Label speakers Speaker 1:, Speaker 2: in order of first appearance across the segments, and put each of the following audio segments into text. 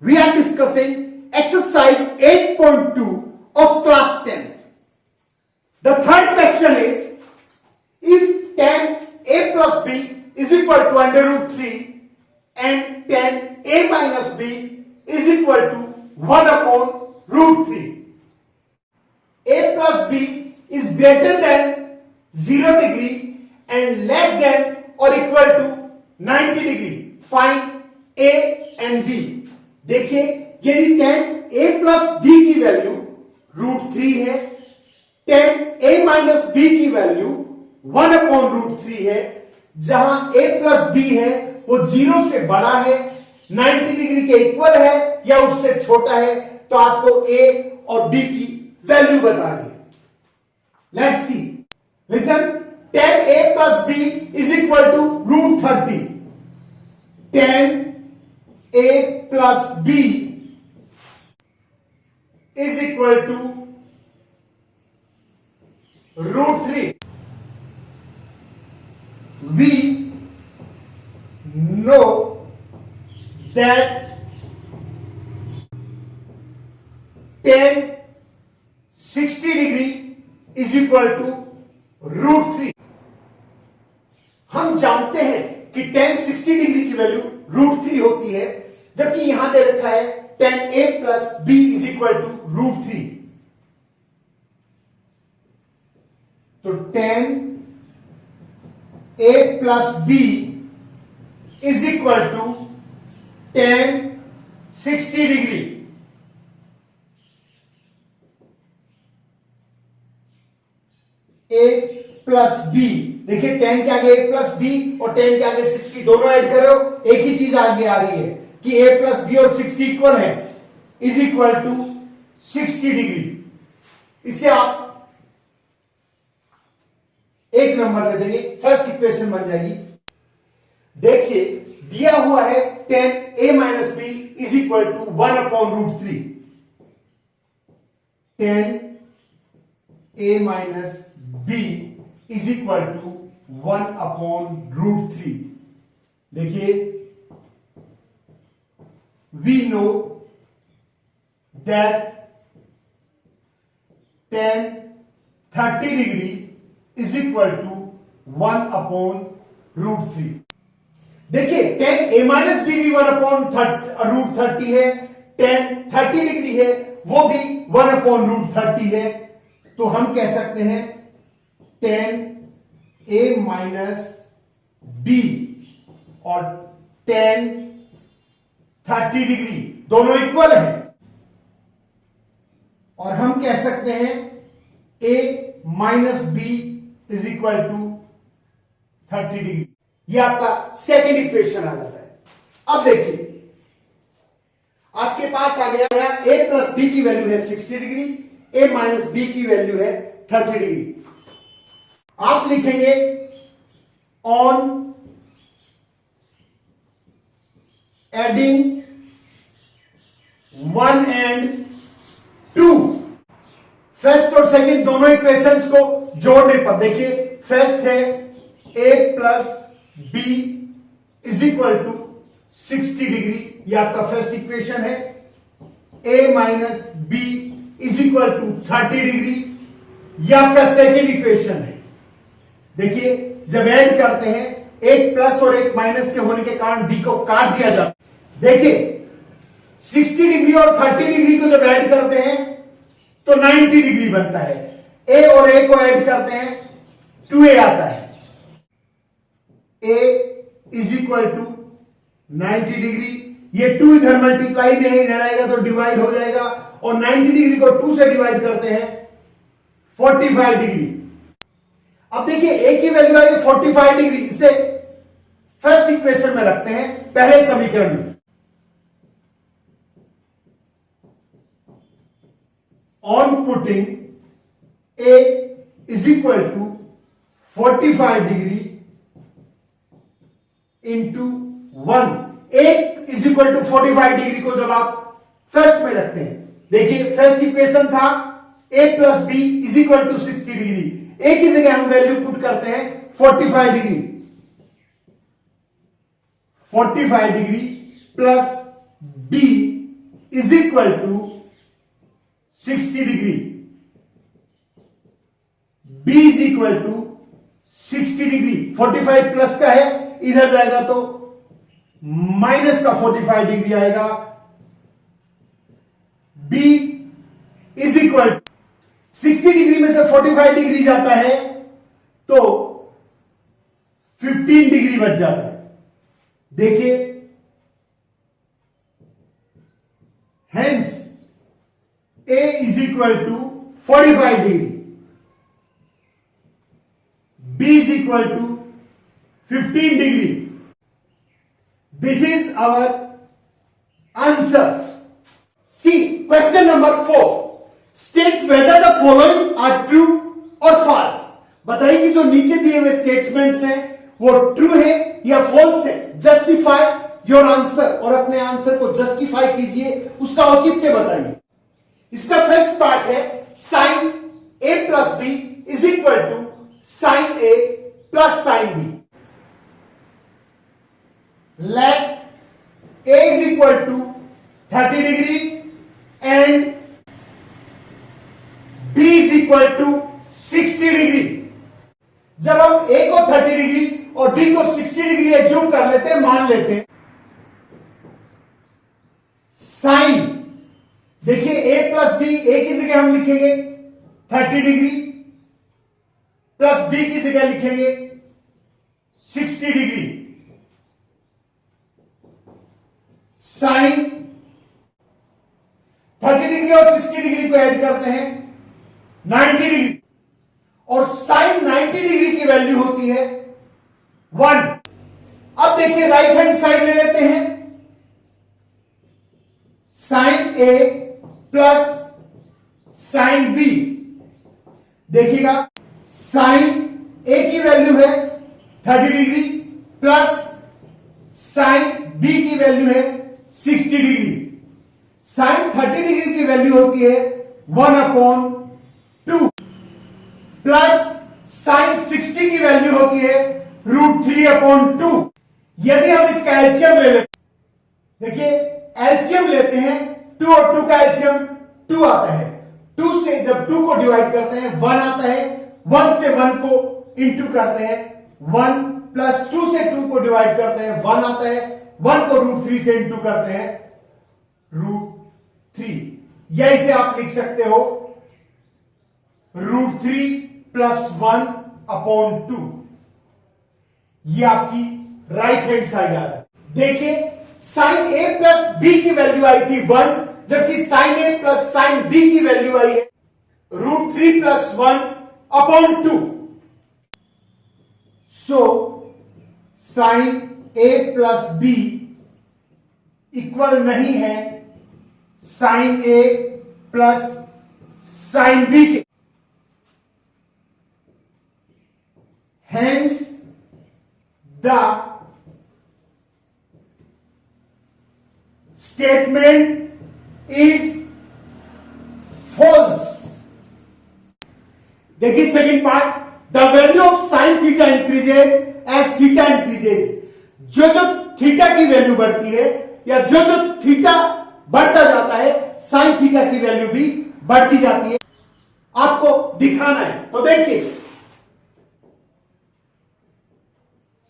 Speaker 1: We are discussing exercise 8.2 of class 10. The third question is, if tan a plus b is equal to under root 3 and tan a minus b is equal to 1 upon root 3. A plus b is greater than 0 degree and less than or equal to 90 degree. Find a and b. देखिए यदि tan a plus b की value root 3 है, tan a minus b की value 1 upon root 3 है, जहां a plus b है वो 0 से बड़ा है, 90 डिग्री के इक्वल है या उससे छोटा है, तो आपको a और b की वैल्यू बतानी है. Let's see. Listen. tan a plus b is equal to root 30. tan a plus b is equal to root 3. We know that tan 60 degree is equal to root 3. हम जानते हैं कि tan 60 degree की value root 3 होती है, जबकि यहां दे रखा है tan a plus b is equal to root 3. तो tan a plus b is equal to tan 60 degree. a plus B. देखिए tan के आगे a प्लस बी और tan के आगे 60 दोनों ऐड कर रहे हो, एक ही चीज आगे आ रही है कि a प्लस बी और 60 इक्वल है, इज इक्वल टू 60 डिग्री. इससे आप एक नंबर दे देंगे, फर्स्ट इक्वेशन बन जाएगी. देखिए दिया हुआ है tan a minus B is equal to 1 upon root 3. tan a minus B is equal to 1 upon root 3. देखिए we know that tan 30 degree is equal to 1 upon root 3. देखिए tan a minus B भी 1 upon root 30 है, tan 30 degree है वो भी 1 upon root 30 है. तो हम कह सकते हैं tan a माइनस बी और tan 30 डिग्री दोनों इक्वल हैं, और हम कह सकते हैं a minus B is equal to 30 degree. यह आपका सेकेंड इक्वेशन आ जाता है. अब देखिए आपके पास आ गया a प्लस बी की वैल्यू है 60 डिग्री, a माइनस बी की वैल्यू है 30 डिग्री. आप लिखेंगे ऑन एडिंग 1 एंड 2, फर्स्ट और सेकंड दोनों इक्वेशंस को जोड़ने पर. देखिए फर्स्ट है a plus B is equal to 60 degree, यह आपका फर्स्ट इक्वेशन है. a minus B is equal to 30 degree, यह आपका सेकंड इक्वेशन है. देखिए जब ऐड करते हैं, एक प्लस और एक माइनस के होने के कारण b को काट दिया जाता है. देखिए 60 डिग्री और 30 डिग्री को जब ऐड करते हैं तो 90 डिग्री बनता है. a और a को ऐड करते हैं 2a आता है. a is equal to 90 degree. ये 2 इधर मल्टीप्लाई में इधर आएगा तो डिवाइड हो जाएगा, और 90 डिग्री को 2 से डिवाइड करते हैं 45 डिग्री. अब देखिए a की वैल्यू आई 45 डिग्री, इसे फर्स्ट इक्वेशन में रखते हैं पहले समीकरण में. On putting a is equal to 45 degree into 1. a is equal to 45 degree को जब आप फर्स्ट में रखते हैं, देखिए फर्स्ट इक्वेशन था a plus B is equal to 60 degree. a की जगह हम वैल्यू पुट करते हैं 45 degree. 45 degree plus b is equal to 60 degree, B is equal to 60 degree. 45 plus का है, इधर जाएगा तो माइनस का 45 डिग्री आएगा। बी इज इक्वल 60 डिग्री में से 45 डिग्री जाता है तो 15 डिग्री बच जाता है। देखिए, hence A is equal to 45 degree, B is equal to 15 degree. This is our answer. See question number 4, state whether the following are true और फॉल्स। बताइए कि जो नीचे दिए हुए स्टेटमेंट्स हैं वो ट्रू है या फॉल्स है। जस्टिफाई योर आंसर, और अपने आंसर को जस्टिफाई कीजिए, उसका औचित्य बताइए। इसका फर्स्ट पार्ट है sine A plus B is equal to sine A plus sine B. Let A is equal to 30 degree and B is equal to 60 degree. जब हम ए को 30 डिग्री और बी को 60 डिग्री एज्यूम कर लेते हैं, मान लेते हैं, साइन, देखिए ए प्लस बी, ए की जगह हम लिखेंगे 30 डिग्री, प्लस बी की जगह लिखेंगे 60 डिग्री। साइन 30 डिग्री और 60 डिग्री को ऐड करते हैं 90 डिग्री, और साइन 90 डिग्री की वैल्यू होती है 1। अब देखिए राइट हैंड साइड ले लेते हैं, sign A plus sine B. देखिएगा, साइन ए की वैल्यू है 30 डिग्री प्लस साइन बी की वैल्यू है 60 डिग्री। साइन 30 डिग्री की वैल्यू होती है 1/2 प्लस साइन 60 की वैल्यू होती है √3/2। यदि हम इसका एलसीएम ले लेते, देखिए एलसीएम लेते हैं, 2 और 2 का एलसीएम 2 आता है। 2 से जब 2 को डिवाइड करते हैं 1 आता है, 1 से 1 को इंटू करते हैं 1, प्लस 2 से 2 को डिवाइड करते हैं 1 आता है, 1 को √3 से इंटू करते हैं √3। या इसे आप लिख सकते हो √3 + 1/2। ये आपकी राइट हैंड साइड आ रहा है। देखिए, साइन ए प्लस बी की वैल्यू आई थी 1, जबकि sine A plus sine B की वैल्यू आई है √3 + 1/2। So sine A plus B equal नहीं है sine A plus sine B के। Hence, the statement is false. देखिए second part, the value of sine theta increases as theta increases. जो जो theta की वैल्यू बढ़ती है या जो जो थीटा बढ़ता जाता है, साइन थीटा की वैल्यू भी बढ़ती जाती है। आपको दिखाना है तो देखिए,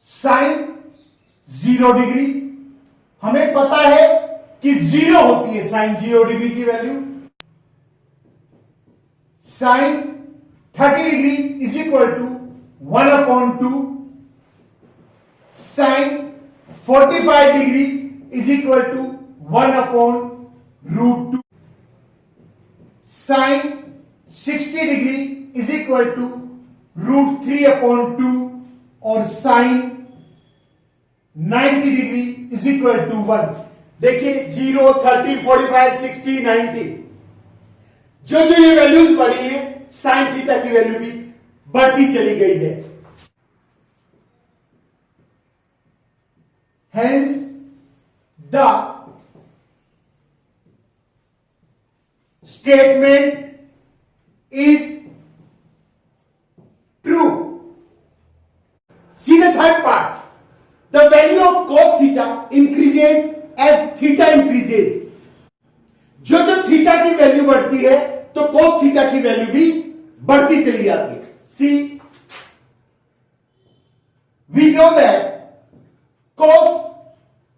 Speaker 1: साइन 0 डिग्री, हमें पता है कि 0 होती है साइन 0 डिग्री की value. Sine 30 degree is equal to 1/2। Sine 45 degree is equal to 1/√2। Sine 60 degree is equal to √3/2, और sine 90 degree is equal to 1। देखिए 0, 30, 45, 60, 90, जो जो ये वैल्यूज बढ़ी हैं, साइन थीटा की वैल्यू भी बढ़ती चली गई है। Hence, the statement is true. See the third part. The value of cos theta increases as theta increases. जो जो थीटा की वैल्यू बढ़ती है तो कोस थीटा की वैल्यू भी बढ़ती चली जाती है। See we know that cos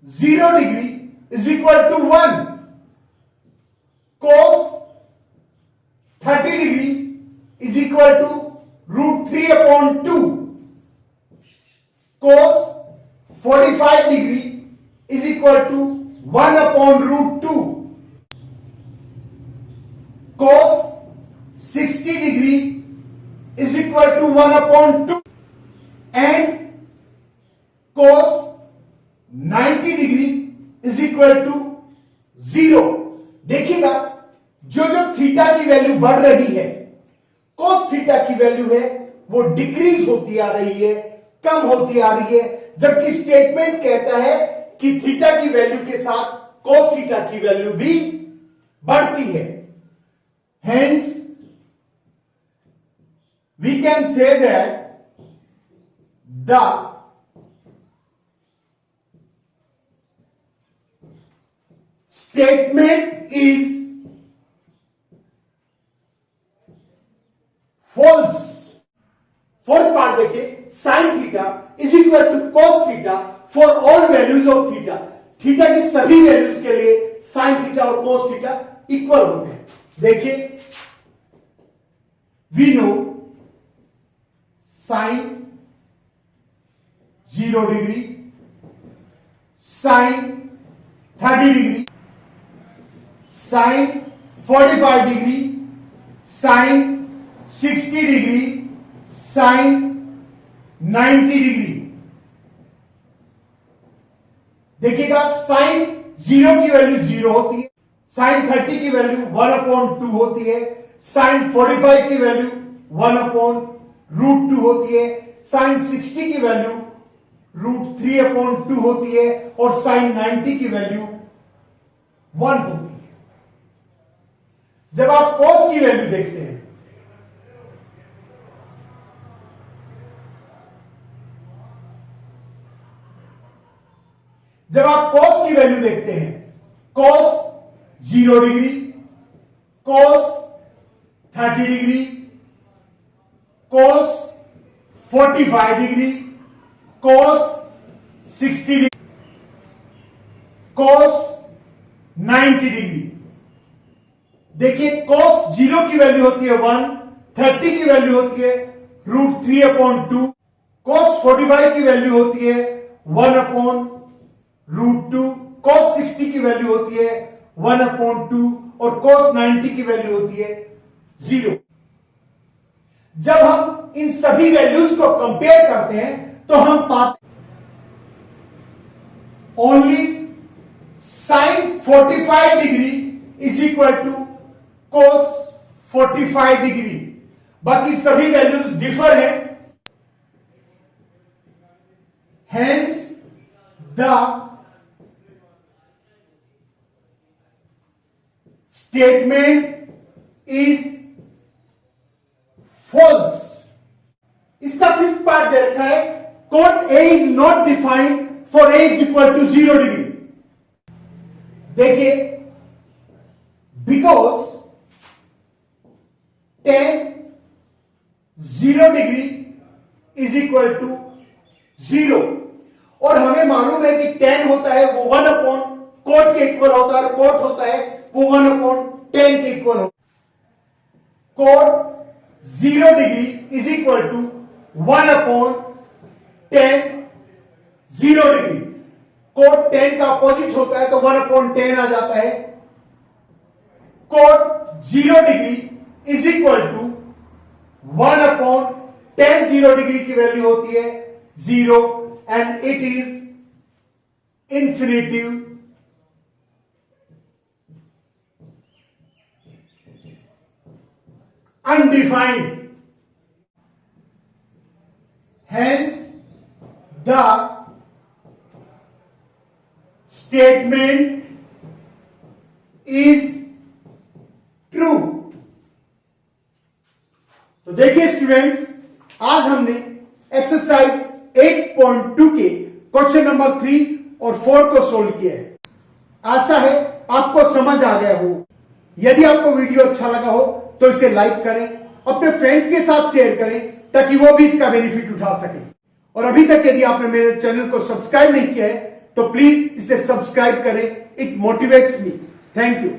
Speaker 1: 0 degree is equal to 1, cos 30 degree is equal to root 3 upon 2, cos 45 degree is equal to 1 upon root 2, cos 60 degree is equal to 1 upon 2, and cos 90 degree is equal to 0। देखिएगा जो जो theta की value बढ़ रही है, cos theta की value है वो डिक्रीज होती आ रही है, कम होती आ रही है, जबकि स्टेटमेंट कहता है कि थीटा की वैल्यू के साथ कोस थीटा की वैल्यू भी बढ़ती है। Hence we can say that the statement is false। Fourth part देखिए, sin theta is equal to cos theta for all values of theta. Theta की सभी वैल्यूज के लिए sin थीटा और cos थीटा इक्वल होते हैं। देखिए we know sin 0 degree, sin 30 degree, sin 45 degree, sin 60 degree, sin 90 degree. देखिएगा sin 0 की वैल्यू 0 होती है, sin 30 की वैल्यू 1/2 होती है, sin 45 की वैल्यू 1/√2 होती है, sin 60 की वैल्यू √3/2 होती है और sin 90 की वैल्यू 1 होती है। जब आप cos की वैल्यू देखते हैं, जब आप cos की वैल्यू देखते हैं, cos 0 degree, cos 30 degree, cos 45 degree, cos 60 degree, cos 90 degree. देखिए cos 0 की वैल्यू होती है 1, 30 की वैल्यू होती है √3/2, cos 45 की वैल्यू होती है 1/√2, cos 60 की वैल्यू होती है 1/2 और cos 90 की वैल्यू होती है 0। जब हम इन सभी वैल्यूज को कंपेयर करते हैं तो हम पाते only sin 45 degree is equal to cos 45 degree, बाकी सभी वैल्यूज डिफर है। Hence the statement is false. इसका फिफ्थ पार्ट दे रखा है, cot A is not defined for A is equal to 0 degree. देखिए because tan 0 degree is equal to 0 और हमें मालूम है कि tan होता है वो 1/cot के इक्वल होता है और cot होता है वो 1/tan के इक्वल होता है। cot 0 degree is equal to 1/tan 0 degree. cot tan का अपोजिट होता है तो 1/tan आ जाता है। cot 0 degree is equal to 1/tan 0 degree की वैल्यू होती है 0 and it is infinitive undefined. Hence, the statement is true. तो देखिए स्टूडेंट्स, आज हमने एक्सरसाइज 8.2 के क्वेश्चन नंबर 3 और 4 को सोल्व किया है। आशा है आपको समझ आ गया हो। यदि आपको वीडियो अच्छा लगा हो तो इसे लाइक करें, अपने फ्रेंड्स के साथ शेयर करें ताकि वो भी इसका बेनिफिट उठा सके। और अभी तक यदि आपने मेरे चैनल को सब्सक्राइब नहीं किया है तो प्लीज इसे सब्सक्राइब करें। It motivates me. Thank you.